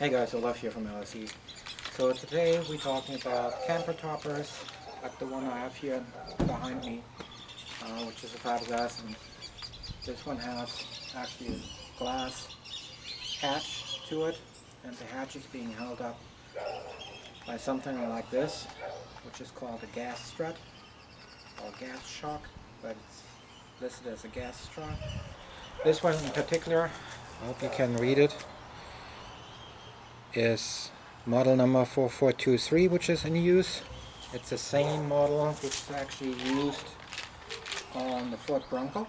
Hey guys, Olaf here from LSE. So today we're talking about camper toppers, like the one I have here behind me, which is a fiberglass, and this one has actually a glass hatch to it, and the hatch is being held up by something like this, which is called a gas strut or gas shock, but it's listed as a gas strut. This one in particular, I hope you can read it, is model number 4423, which is in use. It's the same model which is actually used on the Ford Bronco.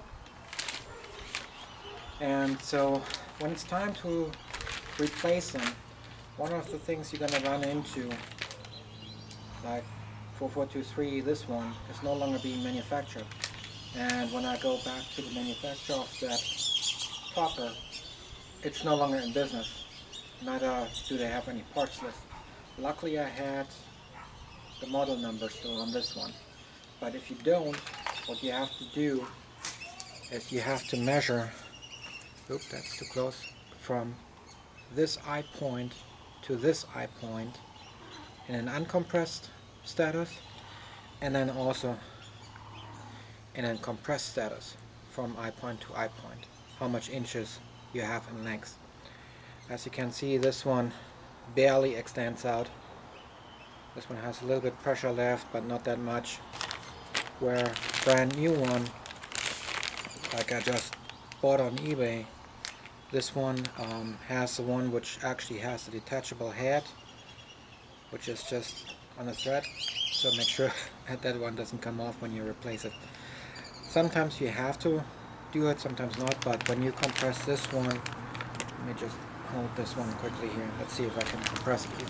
And so when it's time to replace them, one of the things you're going to run into, like 4423, this one is no longer being manufactured. And when I go back to the manufacturer of that topper, it's no longer in business. Neither do they have any parts list. Luckily I had the model number still on this one. But if you don't, what you have to do is you have to measure, oops, that's too close, from this eye point to this eye point in an uncompressed status, and then also in a compressed status from eye point to eye point, how much inches you have in length. As you can see, this one barely extends out. This one has a little bit pressure left, but not that much. Where a brand new one, like I just bought on eBay, this one has the one which actually has the detachable head, which is just on a thread, so make sure that that one doesn't come off when you replace it. Sometimes you have to do it, sometimes not, but when you compress this one, let me just hold this one quickly here. Let's see if I can compress it here.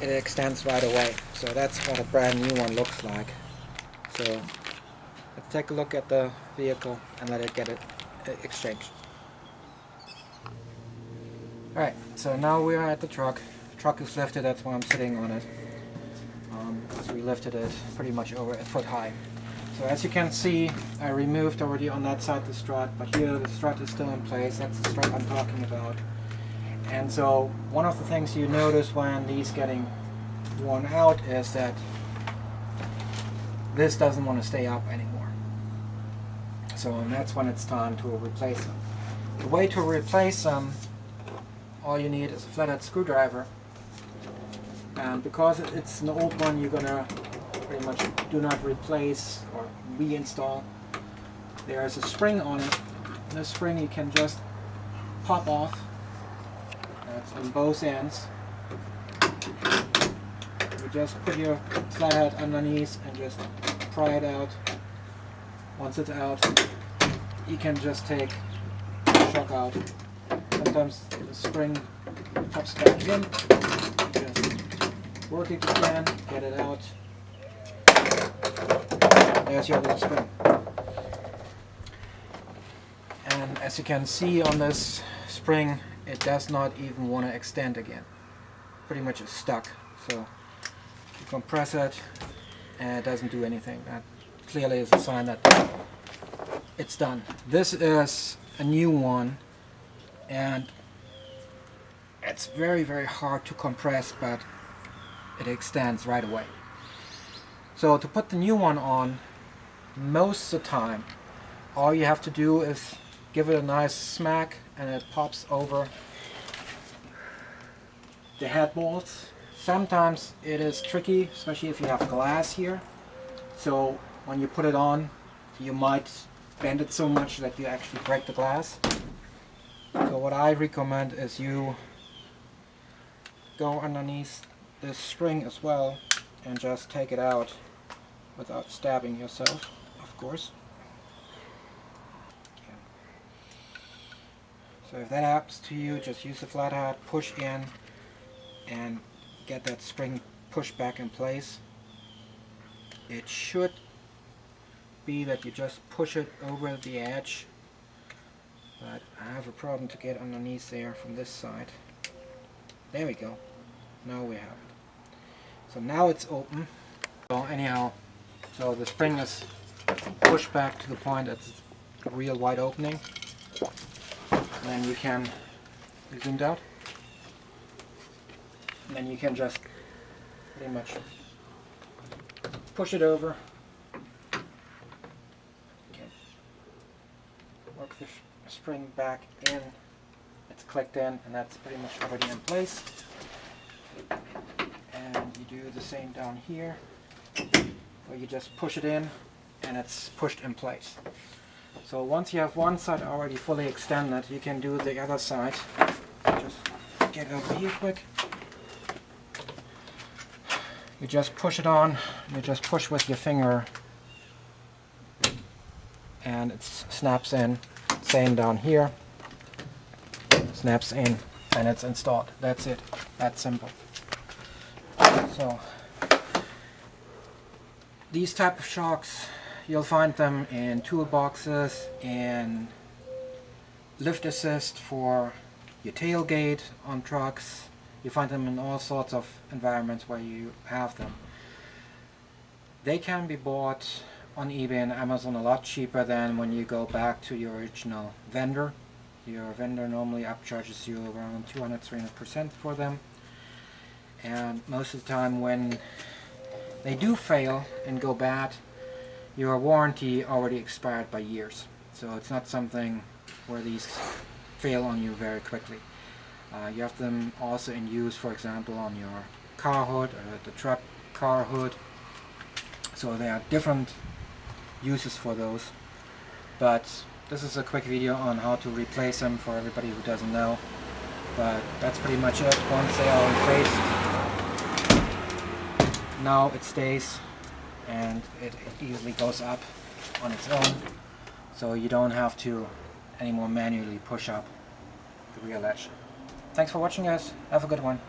It extends right away. So that's what a brand new one looks like. So let's take a look at the vehicle and let it get it exchanged. Alright, so now we are at the truck. The truck is lifted, that's why I'm sitting on it. Because we lifted it pretty much over a foot high. So as you can see, I removed already on that side the strut, but here the strut is still in place. That's the strut I'm talking about. And so one of the things you notice when these getting worn out is that this doesn't want to stay up anymore. So and that's when it's time to replace them. The way to replace them, all you need is a flathead screwdriver. And because it's an old one, you're gonna pretty much do not replace or reinstall. There's a spring on it. This spring you can just pop off. That's on both ends. You just put your flathead underneath and just pry it out. Once it's out, you can just take the shock out. Sometimes the spring pops back in. You just work it again, get it out. There's your little spring. And as you can see on this spring, it does not even want to extend again. Pretty much it's stuck. So you compress it and it doesn't do anything. That clearly is a sign that it's done. This is a new one and it's very, very hard to compress, but it extends right away. So to put the new one on, most of the time, all you have to do is give it a nice smack and it pops over the head bolts. Sometimes it is tricky, especially if you have glass here. So when you put it on, you might bend it so much that you actually break the glass. So what I recommend is you go underneath this string as well and just take it out without stabbing yourself, of course. So if that happens to you, just use the flathead, push in, and get that spring pushed back in place. It should be that you just push it over the edge, but I have a problem to get underneath there from this side. There we go. Now we have it. So now it's open. So anyhow, so the spring is pushed back to the point that a real wide opening. And then you can, you zoomed out, and then you can just pretty much push it over. Okay. Work the spring back in. It's clicked in, and that's pretty much already in place. And you do the same down here, where you just push it in, and it's pushed in place. So once you have one side already fully extended, you can do the other side. Just get over here quick. You just push it on, you just push with your finger, and it snaps in. Same down here. Snaps in, and it's installed. That's it. That's simple. So these type of shocks, you'll find them in toolboxes, in lift assist for your tailgate on trucks. You find them in all sorts of environments where you have them. They can be bought on eBay and Amazon a lot cheaper than when you go back to your original vendor. Your vendor normally upcharges you around 200-300% for them. And most of the time when they do fail and go bad, your warranty already expired by years. So it's not something where these fail on you very quickly. You have them also in use, for example, on your car hood or the truck car hood. So there are different uses for those. But this is a quick video on how to replace them for everybody who doesn't know. But that's pretty much it. Once they are replaced, now it stays, and it easily goes up on its own, so you don't have to anymore manually push up the rear ledge. Thanks for watching, guys. Have a good one.